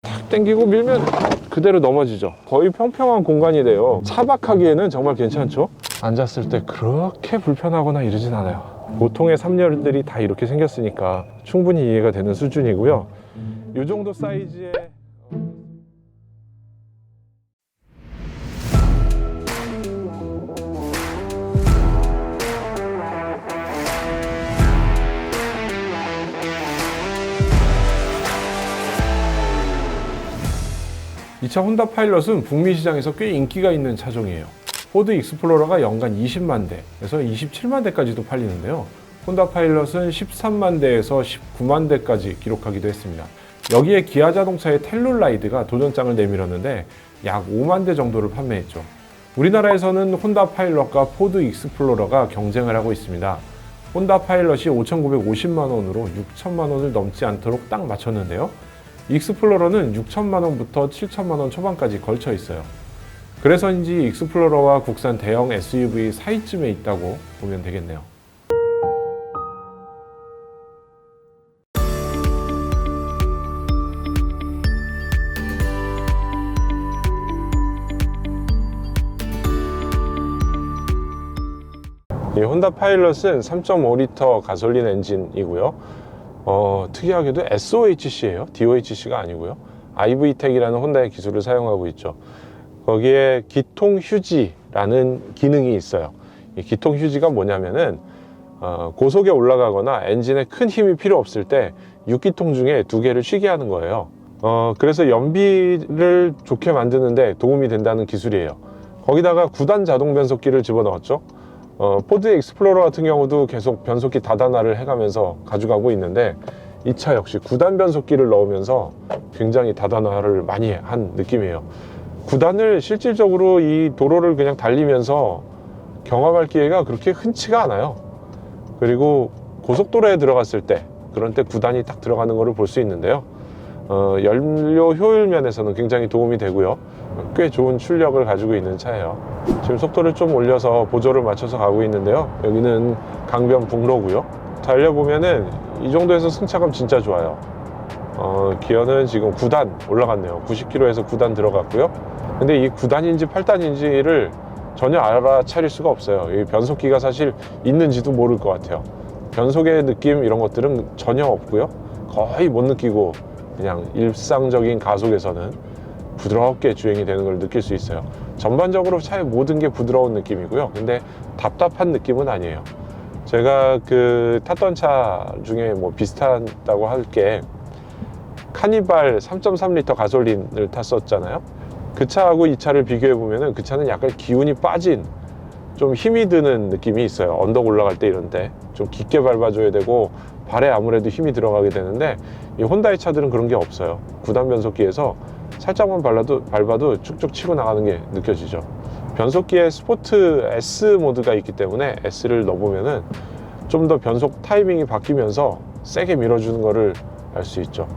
탁 당기고 밀면 그대로 넘어지죠. 거의 평평한 공간이 돼요. 차박하기에는 정말 괜찮죠. 앉았을 때 그렇게 불편하거나 이러진 않아요. 보통의 3열들이 다 이렇게 생겼으니까 충분히 이해가 되는 수준이고요. 이 정도 사이즈의 이 차 혼다 파일럿은 북미 시장에서 꽤 인기가 있는 차종이에요. 포드 익스플로러가 연간 20만 대에서 27만 대까지도 팔리는데요. 혼다 파일럿은 13만 대에서 19만 대까지 기록하기도 했습니다. 여기에 기아 자동차의 텔룰라이드가 도전장을 내밀었는데 약 5만 대 정도를 판매했죠. 우리나라에서는 혼다 파일럿과 포드 익스플로러가 경쟁을 하고 있습니다. 혼다 파일럿이 5,950만 원으로 6천만 원을 넘지 않도록 딱 맞췄는데요. 익스플로러는 6천만 원부터 7천만 원 초반까지 걸쳐 있어요. 그래서인지 익스플로러와 국산 대형 SUV 사이쯤에 있다고 보면 되겠네요. 이 혼다 파일럿은 3.5리터 가솔린 엔진이고요. 특이하게도 SOHC예요. DOHC가 아니고요. IV텍이라는 혼다의 기술을 사용하고 있죠. 거기에 기통 휴지라는 기능이 있어요. 이 기통 휴지가 뭐냐면은 고속에 올라가거나 엔진에 큰 힘이 필요 없을 때 6기통 중에 2개를 쉬게 하는 거예요. 그래서 연비를 좋게 만드는데 도움이 된다는 기술이에요. 거기다가 9단 자동 변속기를 집어넣었죠. 포드 익스플로러 같은 경우도 계속 변속기 다단화를 해가면서 가져가고 있는데 이 차 역시 9단 변속기를 넣으면서 굉장히 다단화를 많이 한 느낌이에요. 9단을 실질적으로 이 도로를 그냥 달리면서 경험할 기회가 그렇게 흔치가 않아요. 그리고 고속도로에 들어갔을 때 그런 때 9단이 딱 들어가는 것을 볼 수 있는데요. 연료 효율 면에서는 굉장히 도움이 되고요. 꽤 좋은 출력을 가지고 있는 차예요. 지금 속도를 좀 올려서 보조를 맞춰서 가고 있는데요. 여기는 강변북로고요. 달려보면은 이 정도에서 승차감 진짜 좋아요. 기어는 지금 9단 올라갔네요. 90km에서 9단 들어갔고요. 근데 이 9단인지 8단인지를 전혀 알아차릴 수가 없어요. 이 변속기가 사실 있는지도 모를 것 같아요. 변속의 느낌 이런 것들은 전혀 없고요. 거의 못 느끼고 그냥 일상적인 가속에서는 부드럽게 주행이 되는 걸 느낄 수 있어요. 전반적으로 차의 모든 게 부드러운 느낌이고요. 근데 답답한 느낌은 아니에요. 제가 탔던 차 중에 뭐 비슷하다고 할 게 카니발 3.3리터 가솔린을 탔었잖아요. 그 차하고 이 차를 비교해 보면은 그 차는 약간 기운이 빠진 좀 힘이 드는 느낌이 있어요. 언덕 올라갈 때 이런 때 좀 깊게 밟아줘야 되고 발에 아무래도 힘이 들어가게 되는데 이 혼다의 차들은 그런 게 없어요. 9단 변속기에서 살짝만 밟아도 쭉쭉 치고 나가는 게 느껴지죠. 변속기에 스포트 S 모드가 있기 때문에 S를 넣어보면은 좀 더 변속 타이밍이 바뀌면서 세게 밀어주는 거를 알 수 있죠.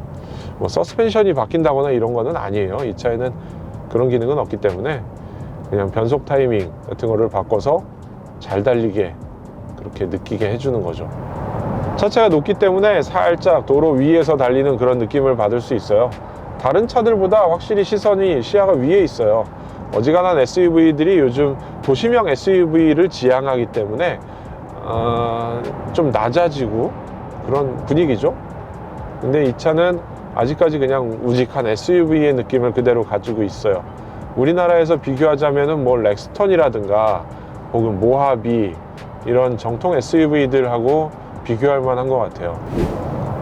뭐 서스펜션이 바뀐다거나 이런 거는 아니에요. 이 차에는 그런 기능은 없기 때문에 그냥 변속 타이밍 같은 거를 바꿔서 잘 달리게 그렇게 느끼게 해주는 거죠. 차체가 높기 때문에 살짝 도로 위에서 달리는 그런 느낌을 받을 수 있어요. 다른 차들보다 확실히 시야가 위에 있어요. 어지간한 SUV들이 요즘 도시명 SUV를 지향하기 때문에 좀 낮아지고 그런 분위기죠. 근데 이 차는 아직까지 그냥 우직한 SUV의 느낌을 그대로 가지고 있어요. 우리나라에서 비교하자면은 뭐 렉스턴이라든가 혹은 모하비 이런 정통 SUV들하고 비교할 만한 것 같아요.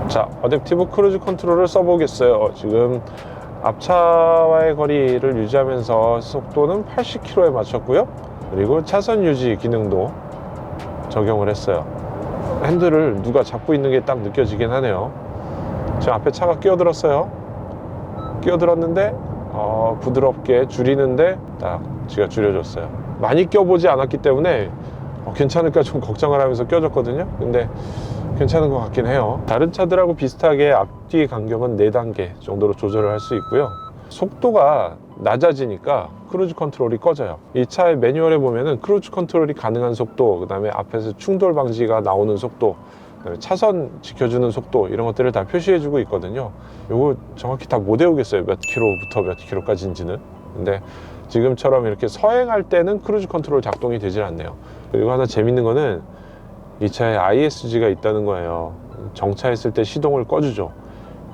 자, 어댑티브 크루즈 컨트롤을 써보겠어요. 지금 앞차와의 거리를 유지하면서 속도는 80km에 맞췄고요. 그리고 차선 유지 기능도 적용을 했어요. 핸들을 누가 잡고 있는 게 딱 느껴지긴 하네요. 지금 앞에 차가 끼어들었어요. 끼어들었는데 부드럽게 줄이는데 딱 지가 줄여줬어요. 많이 껴보지 않았기 때문에 괜찮을까 좀 걱정을 하면서 껴줬거든요. 근데 괜찮은 것 같긴 해요. 다른 차들하고 비슷하게 앞뒤 간격은 4단계 정도로 조절을 할 수 있고요. 속도가 낮아지니까 크루즈 컨트롤이 꺼져요. 이 차의 매뉴얼에 보면은 크루즈 컨트롤이 가능한 속도, 그 다음에 앞에서 충돌 방지가 나오는 속도 차선 지켜주는 속도 이런 것들을 다 표시해 주고 있거든요. 요거 정확히 다 못 외우겠어요, 몇 킬로부터 몇 킬로까지인지는. 근데 지금처럼 이렇게 서행할 때는 크루즈 컨트롤 작동이 되질 않네요. 그리고 하나 재밌는 거는 이 차에 ISG가 있다는 거예요. 정차했을 때 시동을 꺼주죠.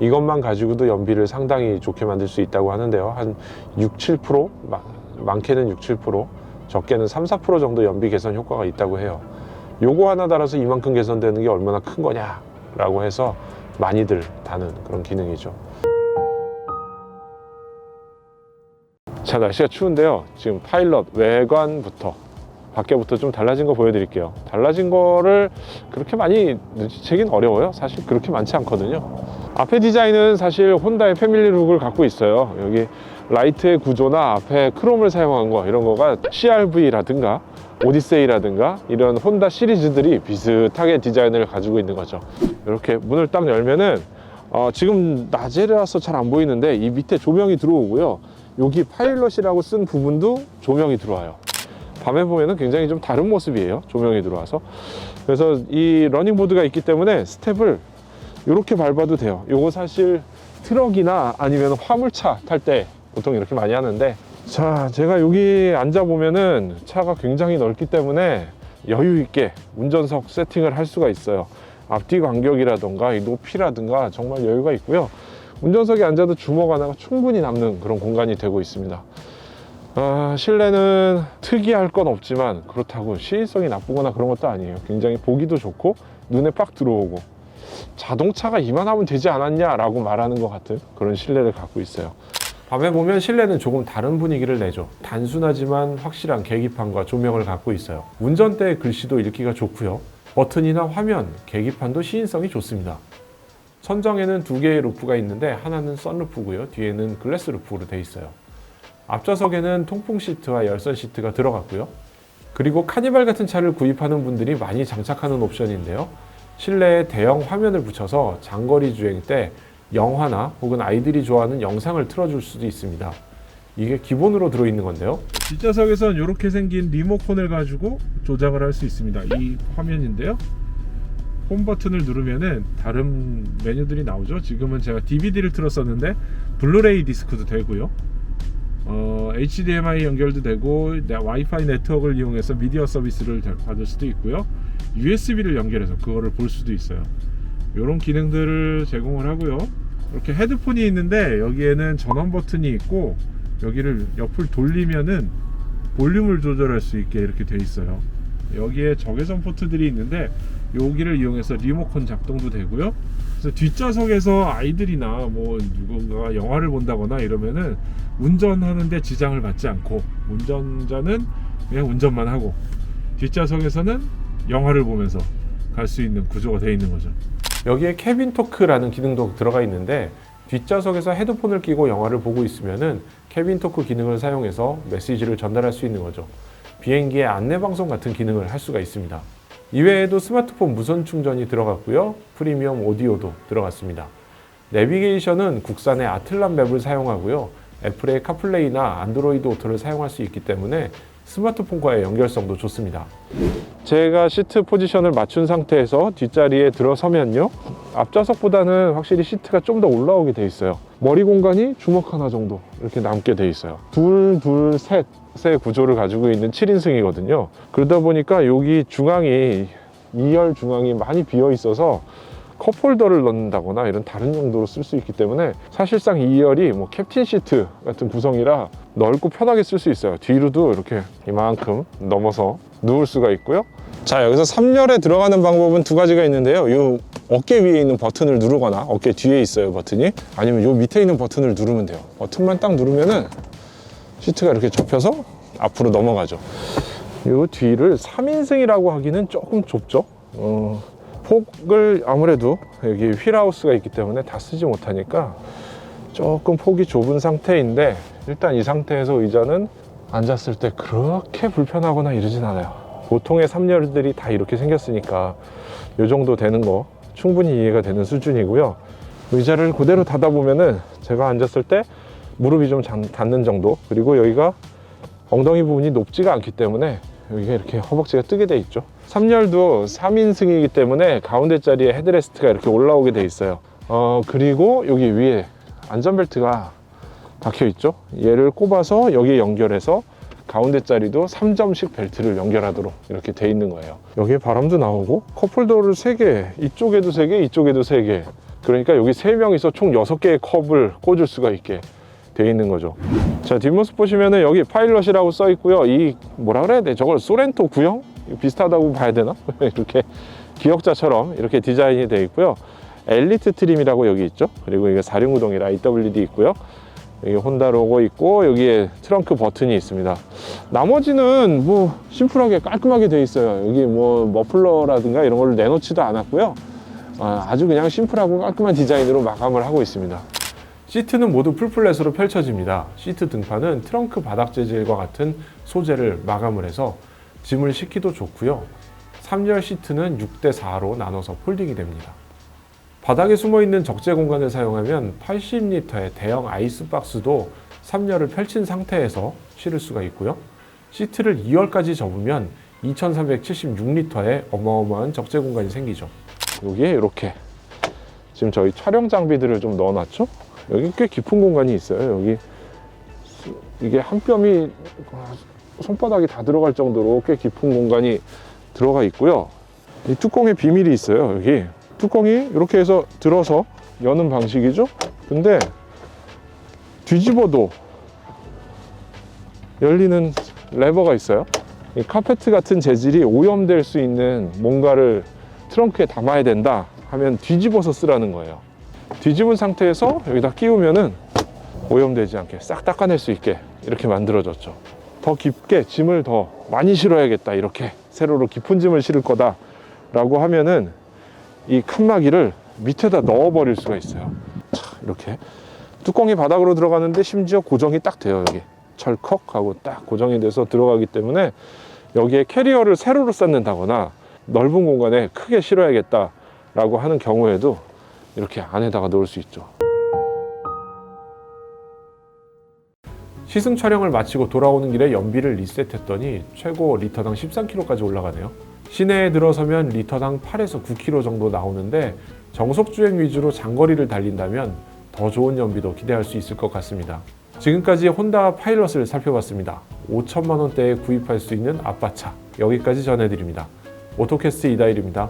이것만 가지고도 연비를 상당히 좋게 만들 수 있다고 하는데요. 한 6, 7%? 많게는 6, 7%, 적게는 3, 4% 정도 연비 개선 효과가 있다고 해요. 요거 하나 달아서 이만큼 개선되는 게 얼마나 큰 거냐 라고 해서 많이들 다는 그런 기능이죠. 자, 날씨가 추운데요. 지금 파일럿 외관부터 밖에부터 좀 달라진 거 보여드릴게요. 달라진 거를 그렇게 많이 눈치채긴 어려워요. 사실 그렇게 많지 않거든요. 앞에 디자인은 사실 혼다의 패밀리 룩을 갖고 있어요. 여기 라이트의 구조나 앞에 크롬을 사용한 거, 이런 거가 CRV라든가 오디세이라든가 이런 혼다 시리즈들이 비슷하게 디자인을 가지고 있는 거죠. 이렇게 문을 딱 열면은 지금 낮에라서 잘 안 보이는데 이 밑에 조명이 들어오고요. 여기 파일럿이라고 쓴 부분도 조명이 들어와요. 밤에 보면은 굉장히 좀 다른 모습이에요. 조명이 들어와서. 그래서 이 러닝보드가 있기 때문에 스텝을 이렇게 밟아도 돼요. 요거 사실 트럭이나 아니면 화물차 탈 때 보통 이렇게 많이 하는데, 자, 제가 여기 앉아 보면은 차가 굉장히 넓기 때문에 여유 있게 운전석 세팅을 할 수가 있어요. 앞뒤 간격이라던가 이 높이라든가 정말 여유가 있고요. 운전석에 앉아도 주먹 하나가 충분히 남는 그런 공간이 되고 있습니다. 실내는 특이할 건 없지만 그렇다고 시인성이 나쁘거나 그런 것도 아니에요. 굉장히 보기도 좋고 눈에 빡 들어오고, 자동차가 이만하면 되지 않았냐 라고 말하는 것 같은 그런 실내를 갖고 있어요. 밤에 보면 실내는 조금 다른 분위기를 내죠. 단순하지만 확실한 계기판과 조명을 갖고 있어요. 운전대의 글씨도 읽기가 좋고요. 버튼이나 화면, 계기판도 시인성이 좋습니다. 천정에는 두 개의 루프가 있는데 하나는 선루프고요. 뒤에는 글래스 루프로 되어 있어요. 앞좌석에는 통풍 시트와 열선 시트가 들어갔고요. 그리고 카니발 같은 차를 구입하는 분들이 많이 장착하는 옵션인데요. 실내에 대형 화면을 붙여서 장거리 주행 때 영화나 혹은 아이들이 좋아하는 영상을 틀어줄 수도 있습니다. 이게 기본으로 들어있는 건데요. 뒷좌석에선 이렇게 생긴 리모컨을 가지고 조작을 할 수 있습니다. 이 화면인데요. 홈 버튼을 누르면은 다른 메뉴들이 나오죠. 지금은 제가 DVD를 틀었었는데 블루레이 디스크도 되고요. HDMI 연결도 되고 와이파이 네트워크를 이용해서 미디어 서비스를 받을 수도 있고요. USB를 연결해서 그거를 볼 수도 있어요. 이런 기능들을 제공을 하고요. 이렇게 헤드폰이 있는데 여기에는 전원 버튼이 있고 여기를 옆을 돌리면은 볼륨을 조절할 수 있게 이렇게 돼 있어요. 여기에 적외선 포트들이 있는데 여기를 이용해서 리모컨 작동도 되고요. 그래서 뒷좌석에서 아이들이나 뭐 누군가 영화를 본다거나 이러면은 운전하는데 지장을 받지 않고 운전자는 그냥 운전만 하고 뒷좌석에서는 영화를 보면서 갈 수 있는 구조가 되어 있는 거죠. 여기에 캐빈 토크라는 기능도 들어가 있는데 뒷좌석에서 헤드폰을 끼고 영화를 보고 있으면은 캐빈 토크 기능을 사용해서 메시지를 전달할 수 있는 거죠. 비행기의 안내 방송 같은 기능을 할 수가 있습니다. 이외에도 스마트폰 무선 충전이 들어갔고요. 프리미엄 오디오도 들어갔습니다. 내비게이션은 국산의 아틀란 맵을 사용하고요. 애플의 카플레이나 안드로이드 오토를 사용할 수 있기 때문에 스마트폰과의 연결성도 좋습니다. 제가 시트 포지션을 맞춘 상태에서 뒷자리에 들어서면요, 앞좌석보다는 확실히 시트가 좀 더 올라오게 돼 있어요. 머리 공간이 주먹 하나 정도 이렇게 남게 돼 있어요. 셋의 구조를 가지고 있는 7인승이거든요 그러다 보니까 여기 중앙이 2열 중앙이 많이 비어 있어서 컵홀더를 넣는다거나 이런 다른 용도로 쓸 수 있기 때문에 사실상 2열이 뭐 캡틴 시트 같은 구성이라 넓고 편하게 쓸 수 있어요. 뒤로도 이렇게 이만큼 넘어서 누울 수가 있고요. 자, 여기서 3열에 들어가는 방법은 두 가지가 있는데요. 이 어깨 위에 있는 버튼을 누르거나 어깨 뒤에 있어요 버튼이, 아니면 이 밑에 있는 버튼을 누르면 돼요. 버튼만 딱 누르면은 시트가 이렇게 접혀서 앞으로 넘어가죠. 이 뒤를 3인승이라고 하기는 조금 좁죠. 폭을 아무래도 여기 휠하우스가 있기 때문에 다 쓰지 못하니까 조금 폭이 좁은 상태인데, 일단 이 상태에서 의자는 앉았을 때 그렇게 불편하거나 이러진 않아요. 보통의 3열들이 다 이렇게 생겼으니까 이 정도 되는 거 충분히 이해가 되는 수준이고요. 의자를 그대로 닫아 보면은 제가 앉았을 때 무릎이 좀 닿는 정도, 그리고 여기가 엉덩이 부분이 높지가 않기 때문에 여기가 이렇게 허벅지가 뜨게 돼 있죠. 3열도 3인승이기 때문에 가운데 자리에 헤드레스트가 이렇게 올라오게 돼 있어요. 그리고 여기 위에 안전벨트가 박혀 있죠. 얘를 꼽아서 여기에 연결해서 가운데 자리도 3점식 벨트를 연결하도록 이렇게 돼 있는 거예요. 여기에 바람도 나오고 컵홀더를 3개, 이쪽에도 3개, 이쪽에도 3개. 그러니까 여기 3명이서 총 6개의 컵을 꽂을 수가 있게 돼 있는 거죠. 자, 뒷모습 보시면은 여기 파일럿이라고 써 있고요. 이 뭐라 그래야 돼? 저걸 소렌토 구형? 비슷하다고 봐야 되나? 이렇게 기역자처럼 이렇게 디자인이 되어 있고요. 엘리트 트림이라고 여기 있죠. 그리고 이게 4륜구동이라 EWD 있고요. 여기 혼다 로고 있고 여기에 트렁크 버튼이 있습니다. 나머지는 뭐 심플하게 깔끔하게 되어 있어요. 여기 뭐 머플러라든가 이런 걸 내놓지도 않았고요. 아주 그냥 심플하고 깔끔한 디자인으로 마감을 하고 있습니다. 시트는 모두 풀플랫으로 펼쳐집니다. 시트 등판은 트렁크 바닥 재질과 같은 소재를 마감을 해서 짐을 싣기도 좋고요. 3열 시트는 6대4로 나눠서 폴딩이 됩니다. 바닥에 숨어있는 적재 공간을 사용하면 80리터의 대형 아이스박스도 3열을 펼친 상태에서 실을 수가 있고요. 시트를 2열까지 접으면 2376리터의 어마어마한 적재 공간이 생기죠. 여기에 이렇게 지금 저희 촬영 장비들을 좀 넣어놨죠. 여기 꽤 깊은 공간이 있어요. 여기 이게 한 뼘이 손바닥이 다 들어갈 정도로 꽤 깊은 공간이 들어가 있고요. 이 뚜껑에 비밀이 있어요. 여기 뚜껑이 이렇게 해서 들어서 여는 방식이죠. 근데 뒤집어도 열리는 레버가 있어요. 이 카페트 같은 재질이 오염될 수 있는 뭔가를 트렁크에 담아야 된다 하면 뒤집어서 쓰라는 거예요. 뒤집은 상태에서 여기다 끼우면은 오염되지 않게 싹 닦아낼 수 있게 이렇게 만들어졌죠. 더 깊게 짐을 더 많이 실어야겠다, 이렇게 세로로 깊은 짐을 실을 거다 라고 하면은 이 칸막이를 밑에다 넣어 버릴 수가 있어요. 자, 이렇게 뚜껑이 바닥으로 들어가는데 심지어 고정이 딱 돼요. 여기 철컥 하고 딱 고정이 돼서 들어가기 때문에 여기에 캐리어를 세로로 쌓는다거나 넓은 공간에 크게 실어야겠다 라고 하는 경우에도 이렇게 안에다가 넣을 수 있죠. 시승 촬영을 마치고 돌아오는 길에 연비를 리셋했더니 최고 리터당 13km까지 올라가네요. 시내에 들어서면 리터당 8에서 9km 정도 나오는데 정속 주행 위주로 장거리를 달린다면 더 좋은 연비도 기대할 수 있을 것 같습니다. 지금까지 혼다 파일럿을 살펴봤습니다. 5천만 원대에 구입할 수 있는 아빠차, 여기까지 전해드립니다. 오토캐스트 이다일입니다.